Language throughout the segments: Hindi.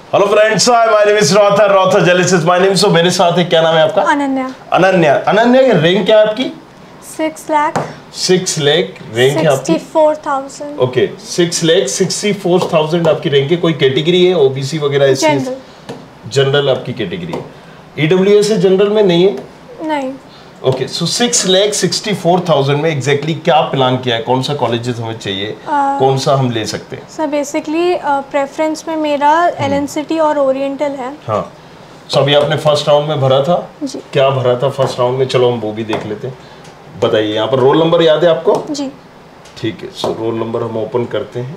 Hello friends, my name is रॉथर जेलिसिस माय नेम। सो मेरे साथ है, क्या नाम है आपका? अनन्या। अनन्या की रैंक क्या है आपकी? 6 लाख 6 लाख रैंक है आपकी। 64,000। ओके, 6,64,000 आपकी रैंक है। कोई कैटेगरी है ओबीसी वगैरह? जनरल। जनरल आपकी कैटेगरी है। ईडब्ल्यूएस है जनरल में? नहीं है। नहीं। ओके, सो 6,64,000 में एग्जैक्टली क्या प्लान किया है? कौन सा कॉलेजेस हमें चाहिए, कौन सा हम ले सकते हैं? सर बेसिकली प्रेफरेंस में मेरा एलएनसीटी और ओरिएंटल है। हाँ, सो अभी आपने फर्स्ट राउंड में भरा था जी। क्या भरा था फर्स्ट राउंड में? चलो हम वो भी देख लेते हैं। बताइए, यहाँ पर रोल नंबर याद है आपको? जी। ठीक है, सो रोल नंबर हम ओपन करते हैं।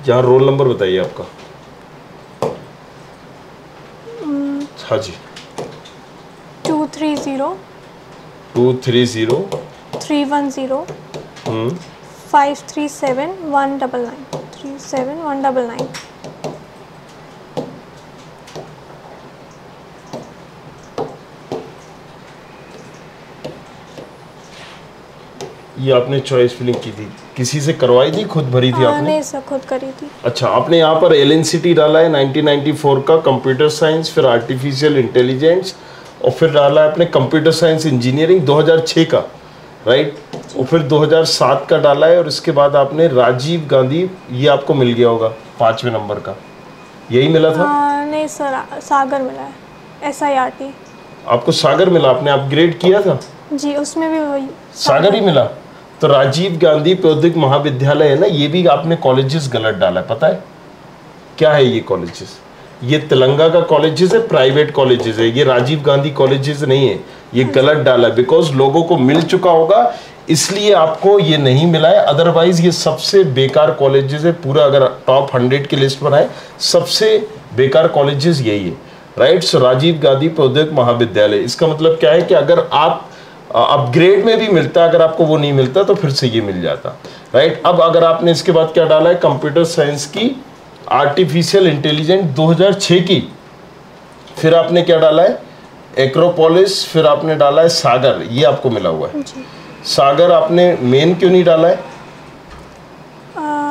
यहाँ रोल नंबर बताइए आपका। हाँ जी। 230 230 310 537 199 37199। ये आपने चॉइस फिलिंग की थी, किसी से करवाई थी, खुद भरी थी आपने? नहीं सर, खुद करी थी। अच्छा, आपने यहाँ पर एलएनसीटी डाला है 1994 का, कंप्यूटर साइंस, फिर आर्टिफिशियल इंटेलिजेंस, और फिर डाला है आपने कंप्यूटर साइंस इंजीनियरिंग 2006 का, राइट? और फिर 2007 का डाला है, और इसके बाद आपने राजीव गांधी, ये आपको मिल गया होगा 5वें नंबर का, यही मिला था? नहीं सर, सागर मिला है, SIRT। आपको सागर मिला? आपने अपग्रेड किया था? जी, उसमें भी वही सागर ही मिला। तो राजीव गांधी प्रौद्योगिक महाविद्यालय है ना, ये भी आपने कॉलेजेस गलत डाला है। पता है क्या है ये कॉलेजेस? ये तेलंगा का कॉलेजेस है, प्राइवेट कॉलेजेस है, ये राजीव गांधी कॉलेजेस नहीं है। ये गलत डाला है, बिकॉज लोगों को मिल चुका होगा इसलिए आपको ये नहीं मिला है। अदरवाइज ये सबसे बेकार कॉलेजेस है पूरा, अगर टॉप 100 की लिस्ट बनाए सबसे बेकार कॉलेजेस यही है, राइट? सो राजीव गांधी प्रौद्योगिक महाविद्यालय, इसका मतलब क्या है कि अगर आप अपग्रेड में भी मिलता, अगर आपको वो नहीं मिलता तो फिर से ये मिल जाता, राइट? अब अगर आपने इसके बाद क्या डाला है, कंप्यूटर साइंस की आर्टिफिशियल इंटेलिजेंस 2006 की, फिर आपने क्या डाला है, एक्रोपोलिस, फिर आपने डाला है सागर, ये आपको मिला हुआ है। सागर आपने मेन क्यों नहीं डाला है?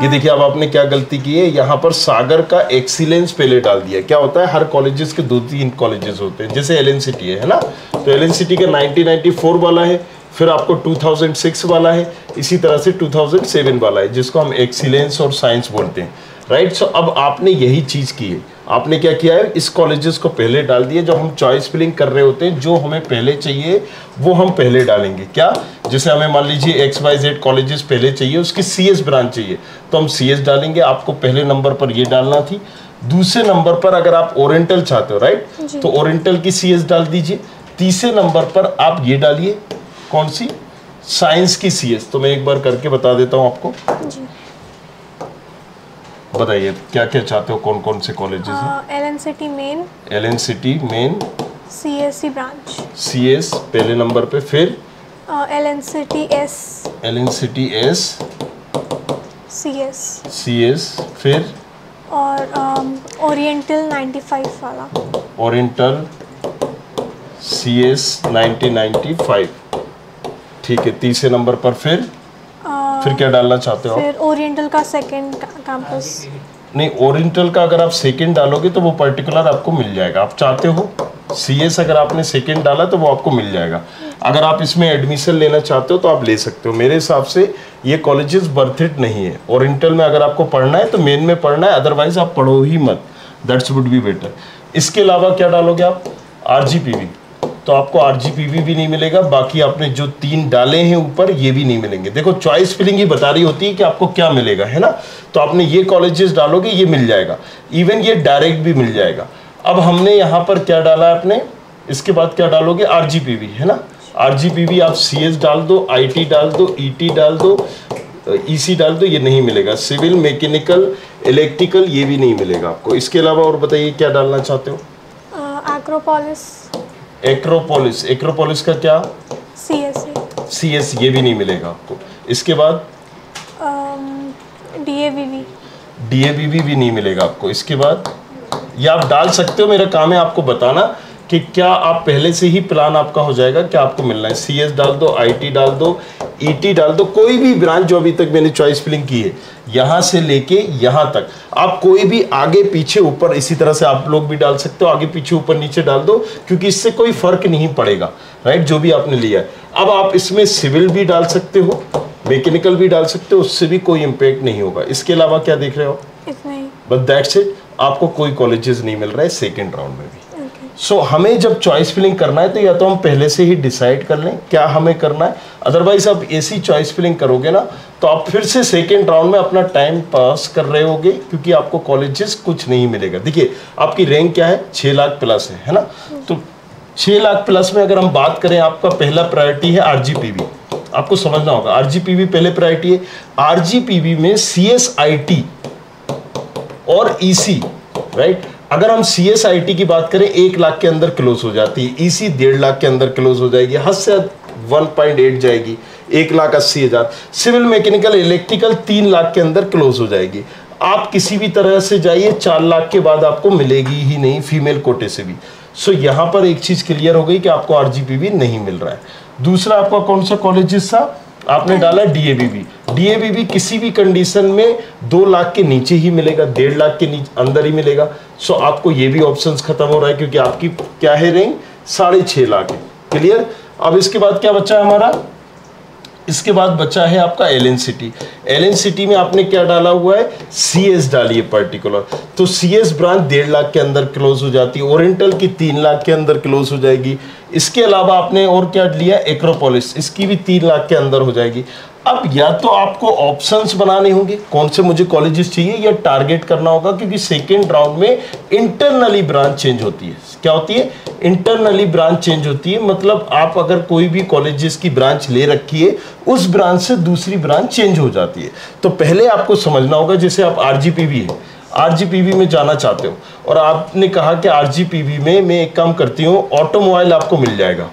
ये देखिए, अब आपने क्या गलती की है, यहाँ पर सागर का एक्सीलेंस पहले डाल दिया। क्या होता है, हर कॉलेजेस के 2-3 कॉलेजेस होते हैं, जैसे एलएनसीटी है ना, तो एलएनसीटी का 1994 वाला है, फिर आपको 2006 वाला है, इसी तरह से 2007 वाला है, जिसको हम एक्सीलेंस और साइंस बोलते हैं, राइट? सो अब आपने यही चीज की है। आपने क्या किया है, इस कॉलेजेस को पहले डाल दिया। जब हम चॉइस फिलिंग कर रहे होते हैं, जो हमें पहले चाहिए वो हम पहले डालेंगे। क्या? जैसे हमें मान लीजिए XYZ कॉलेजेस पहले चाहिए, उसकी CS ब्रांच चाहिए, तो हम CS डालेंगे। आपको पहले नंबर पर ये डालना थी। दूसरे नंबर पर अगर आप ओरिएंटल चाहते हो, राइट, तो ओरिएंटल की CS डाल दीजिए। तीसरे नंबर पर आप ये डालिए, कौन सी? साइंस की CS। तो मैं एक बार करके बता देता हूँ आपको। बताइए क्या क्या चाहते हो, कौन कौन से कॉलेजेस हैं? LNCT main, CSC branch, CS पहले नंबर पे, फिर LNCT S, CS, फिर और ओरिएंटल 95 वाला, ओरिएंटल CS 1995। ठीक है, तीसरे नंबर पर फिर क्या डालना चाहते हो? फिर ओरिएंटल का सेकंड कैंपस। नहीं, ओरिएंटल का अगर आप सेकंड डालोगे तो वो पर्टिकुलर आपको मिल जाएगा। आप चाहते हो CS, अगर आपने सेकंड डाला तो वो आपको मिल जाएगा। अगर आप इसमें एडमिशन लेना चाहते हो तो आप ले सकते हो। मेरे हिसाब से ये कॉलेजेस वर्थ इट नहीं है। ओरिएंटल में अगर आपको पढ़ना है तो मेन में पढ़ना है, अदरवाइज आप पढ़ो ही मत, दैट्स वुड बी बेटर। इसके अलावा क्या डालोगे आप? RGPV, तो आपको RGPV भी नहीं मिलेगा। बाकी आपने जो 3 डाले हैं ऊपर, ये भी नहीं मिलेंगे। देखो, चॉइस फिलिंग ही बता रही होती है कि आपको क्या मिलेगा, है ना? तो आपने ये कॉलेजेस डालोगे, ये मिल जाएगा, इवन ये डायरेक्ट भी मिल जाएगा। अब हमने यहाँ पर क्या डाला है आपने, इसके बाद क्या डालोगे? RGPV, है ना? RGPV आप CS डाल दो, IT डाल दो, ET डाल दो, EC डाल दो, ये नहीं मिलेगा। सिविल, मैकेनिकल, इलेक्ट्रिकल, ये भी नहीं मिलेगा आपको। इसके अलावा और बताइए क्या डालना चाहते हो? एक्रोपोलिस का क्या? CS, ये भी नहीं मिलेगा आपको। इसके बाद DAVV भी नहीं मिलेगा आपको। इसके बाद ये आप डाल सकते हो, मेरा काम है आपको बताना कि क्या आप पहले से ही प्लान आपका हो जाएगा, क्या आपको मिलना है। CS डाल दो, IT डाल दो, ईटी डाल दो, कोई भी ब्रांच जो अभी तक मैंने चॉइस फिलिंग की है यहां से लेके यहां तक, आप कोई भी आगे पीछे ऊपर, इसी तरह से आप लोग भी डाल सकते हो, आगे पीछे ऊपर नीचे डाल दो, क्योंकि इससे कोई फर्क नहीं पड़ेगा, राइट, जो भी आपने लिया है। अब आप इसमें सिविल भी डाल सकते हो, मैकेनिकल भी डाल सकते हो, उससे भी कोई इंपैक्ट नहीं होगा। इसके अलावा क्या देख रहे हो? इतना ही। बट दैट्स इट, आपको कोई कॉलेजेस नहीं मिल रहा है सेकेंड राउंड में भी। सो हमें जब चॉइस फिलिंग करना है तो या तो हम पहले से ही डिसाइड कर लें क्या हमें करना है, अदरवाइज आप ऐसी चॉइस फिलिंग करोगे ना तो आप फिर से सेकेंड राउंड में अपना टाइम पास कर रहे होगे, क्योंकि आपको कॉलेजेस कुछ नहीं मिलेगा। देखिए आपकी रैंक क्या है, 6 लाख प्लस है ना, तो 6 लाख प्लस में अगर हम बात करें, आपका पहला प्रायोरिटी है आरजीपीवी, आपको समझना होगा आरजीपीवी पहले प्रायोरिटी है। आरजीपीवी में सीएसआईटी और ईसी, राइट, अगर हम सीएसआईटी की बात करें 1 लाख के अंदर क्लोज हो जाती है, ईसी 1.5 लाख के अंदर क्लोज हो जाएगी, हद से 1.8 जाएगी, 1,80,000। सिविल मैकेनिकल इलेक्ट्रिकल 3 लाख के अंदर क्लोज हो जाएगी। आप किसी भी तरह से जाइए 4 लाख के बाद आपको मिलेगी ही नहीं, फीमेल कोटे से भी। सो यहाँ पर एक चीज क्लियर हो गई कि आपको आरजीपीवी नहीं मिल रहा है। दूसरा आपका कौन सा कॉलेजेस था, आपने डाला डीएवीबी। डीएवीबी किसी भी कंडीशन में 2 लाख के नीचे ही मिलेगा, 1.5 लाख के अंदर ही मिलेगा। सो आपको ये भी ऑप्शंस खत्म हो रहा है, क्योंकि आपकी क्या है रैंक 6.5 लाख है। क्लियर। अब इसके बाद क्या बचा है हमारा, इसके बाद बचा है आपका एलएनसिटी। एलएनसिटी में आपने क्या डाला हुआ है, सीएस डाली है पर्टिकुलर, तो सीएस ब्रांच 1.5 लाख के अंदर क्लोज हो जाती है, ओरिएंटल की 3 लाख के अंदर क्लोज हो जाएगी। इसके अलावा आपने और क्या लिया, एक्रोपोलिस, इसकी भी 3 लाख के अंदर हो जाएगी। अब या तो आपको ऑप्शंस बनाने होंगे कौन से मुझे कॉलेजेस चाहिए, या टारगेट करना होगा, क्योंकि सेकेंड राउंड में इंटरनली ब्रांच चेंज होती है। क्या होती है, इंटरनली ब्रांच चेंज होती है, मतलब आप अगर कोई भी कॉलेजेस की ब्रांच ले रखी है, उस ब्रांच से दूसरी ब्रांच चेंज हो जाती है। तो पहले आपको समझना होगा, जैसे आप आरजीपीवी है, आरजीपीवी में जाना चाहते हो और आपने कहा कि आरजीपीवी में मैं एक काम करती हूँ, ऑटोमोबाइल आपको मिल जाएगा।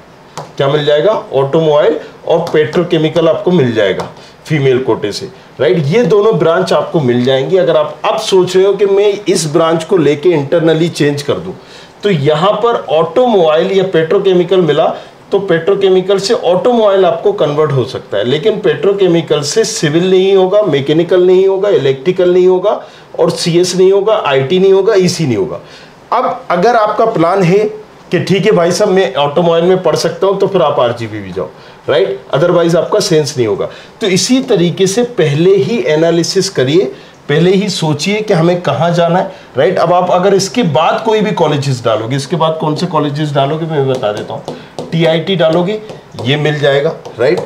क्या मिल जाएगा, ऑटोमोबाइल और पेट्रोकेमिकल आपको मिल जाएगा फीमेल कोटे से, राइट। ये दोनों ब्रांच आपको मिल जाएंगी। अगर आप अब सोच रहे हो कि मैं इस ब्रांच को लेके इंटरनली चेंज कर दूं, तो यहां पर ऑटोमोबाइल या पेट्रोकेमिकल मिला तो पेट्रोकेमिकल से ऑटोमोबाइल आपको कन्वर्ट हो सकता है, लेकिन पेट्रोकेमिकल से सिविल नहीं होगा, मैकेनिकल नहीं होगा, इलेक्ट्रिकल नहीं होगा, और सीएस नहीं होगा, आईटी नहीं होगा, ईसी नहीं होगा। अब अगर आपका प्लान है कि ठीक है भाई साहब मैं ऑटोमोबाइल में पढ़ सकता हूं, तो फिर आप आरजीपीवी जाओ, राइट, अदरवाइज आपका सेंस नहीं होगा। तो इसी तरीके से पहले ही एनालिसिस करिए, पहले ही सोचिए कि हमें कहाँ जाना है, राइट। अब आप अगर इसके बाद कोई भी कॉलेजेस डालोगे, इसके बाद कौन से कॉलेजेस डालोगे मैं बता देता हूँ। टीआईटी डालोगे ये मिल जाएगा, राइट।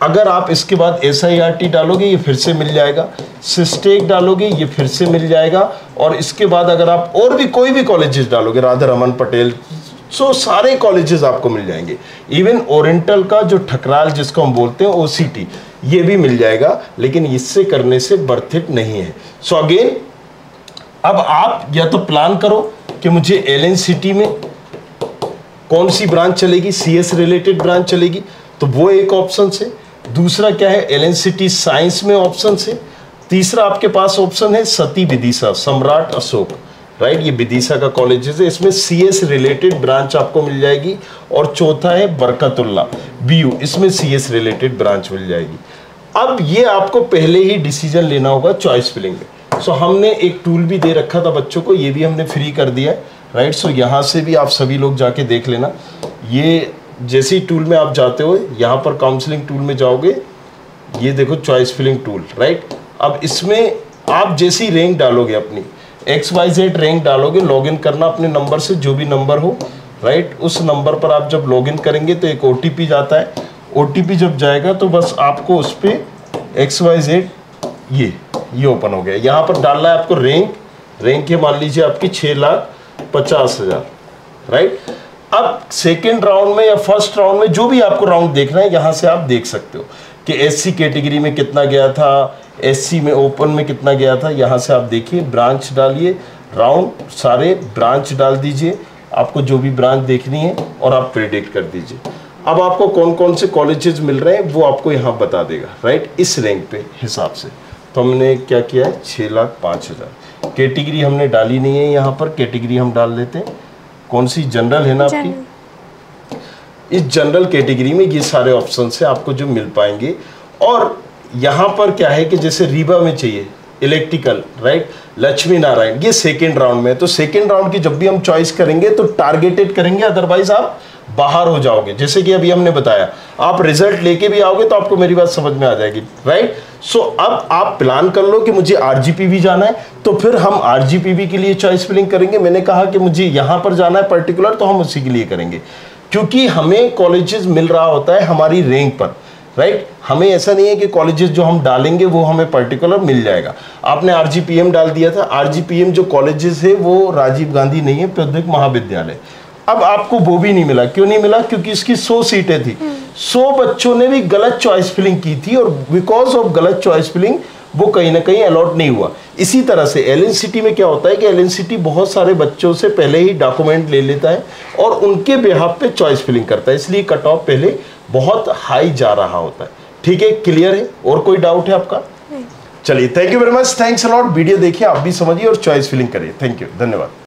अगर आप इसके बाद एसआईआरटी डालोगे ये फिर से मिल जाएगा, सिस्टेक डालोगे ये फिर से मिल जाएगा, और इसके बाद अगर आप और भी कोई भी कॉलेजेस डालोगे, राधा रमन पटेल, सो सारे कॉलेजेस आपको मिल जाएंगे। इवन ओरिएंटल का जो ठकराल जिसको हम बोलते हैं ओसीटी, ये भी मिल जाएगा, लेकिन इससे करने से बर्थ इट नहीं है। सो अगेन अब आप या तो प्लान करो कि मुझे एलएनसिटी में कौन सी ब्रांच चलेगी, सीएस रिलेटेड ब्रांच चलेगी, तो वो एक ऑप्शन है। दूसरा क्या है, एलएनसिटी साइंस में ऑप्शन है। तीसरा आपके पास ऑप्शन है सती विदिशा, सम्राट अशोक, राइट, ये विदिशा का कॉलेज है, इसमें सीएस रिलेटेड ब्रांच आपको मिल जाएगी। और चौथा है बरकतुल्ला बीयू, इसमें सीएस रिलेटेड ब्रांच मिल जाएगी। अब ये आपको पहले ही डिसीजन लेना होगा चॉइस फिलिंग में। सो हमने एक टूल भी दे रखा था बच्चों को, ये भी हमने फ्री कर दिया है, राइट। सो यहाँ से भी आप सभी लोग जाके देख लेना। ये जैसे ही टूल में आप जाते हो, यहाँ पर काउंसलिंग टूल में जाओगे, ये देखो चॉइस फिलिंग टूल, राइट। अब इसमें आप जैसी रैंक डालोगे, अपनी XYZ रैंक डालोगे, लॉगिन करना अपने नंबर से, जो भी नंबर हो, राइट। उस नंबर पर आप जब लॉगिन करेंगे तो एक OTP जाता है, OTP जब जाएगा तो बस आपको उस पर XYZ ये ओपन हो गया। यहाँ पर डालना है आपको रैंक है मान लीजिए आपकी 6,50,000, राइट। अब सेकेंड राउंड में या फर्स्ट राउंड में जो भी आपको राउंड देखना है, यहाँ से आप देख सकते हो कि SC कैटेगरी में कितना गया था, SC में ओपन में कितना गया था। यहाँ से आप देखिए, ब्रांच डालिए, राउंड सारे ब्रांच डाल दीजिए, आपको जो भी ब्रांच देखनी है, और आप प्रेडिक्ट कर दीजिए। अब आपको कौन कौन से कॉलेजेस मिल रहे हैं वो आपको यहाँ बता देगा, राइट, इस रैंक पे हिसाब से। तो हमने क्या किया है, 6,05,000। कैटेगरी हमने डाली नहीं है, यहाँ पर कैटेगरी हम डाल देते हैं, कौन सी, जनरल है ना आपकी, इस जनरल कैटेगरी में ये सारे ऑप्शन से आपको जो मिल पाएंगे। और यहाँ पर क्या है कि जैसे रीवा में चाहिए इलेक्ट्रिकल, राइट, लक्ष्मी नारायण, ये सेकेंड राउंड में। तो सेकेंड राउंड की जब भी हम चॉइस करेंगे तो टारगेटेड करेंगे, अदरवाइज आप बाहर हो जाओगे। जैसे कि अभी हमने बताया, आप रिजल्ट लेके भी आओगे तो आपको मेरी बात समझ में आ जाएगी, राइट। सो अब आप प्लान कर लो कि मुझे आरजीपीवी जाना है, तो फिर हम आरजीपीवी के लिए चॉइस फिलिंग करेंगे। मैंने कहा कि मुझे यहाँ पर जाना है पर्टिकुलर, तो हम उसी के लिए करेंगे, क्योंकि हमें कॉलेजेस मिल रहा होता है हमारी रैंक पर, राइट। हमें ऐसा नहीं है कि कॉलेजेस जो हम डालेंगे वो हमें पर्टिकुलर मिल जाएगा। आपने आरजीपीएम डाल दिया था, आरजीपीएम जो कॉलेजेस है वो राजीव गांधी नहीं है, प्रौद्योगिक महाविद्यालय। अब आपको वो भी नहीं मिला, क्यों नहीं मिला? क्योंकि इसकी 100 सीटें थी, 100 बच्चों ने भी गलत चॉइस फिलिंग की थी, और बिकॉज ऑफ गलत चॉइस फिलिंग वो कहीं ना कहीं अलॉट नहीं हुआ। इसी तरह से एलएनसीटी में क्या होता है कि एलएनसीटी बहुत सारे बच्चों से पहले ही डॉक्यूमेंट ले लेता है और उनके बिहाफ पे चॉइस फिलिंग करता है, इसलिए कट ऑफ पहले बहुत हाई जा रहा होता है। ठीक है, क्लियर है? और कोई डाउट है आपका? चलिए, thank you very much, thanks a lot. Video देखिए, आप भी समझिए और चॉइस फिलिंग करिए। थैंक यू, धन्यवाद।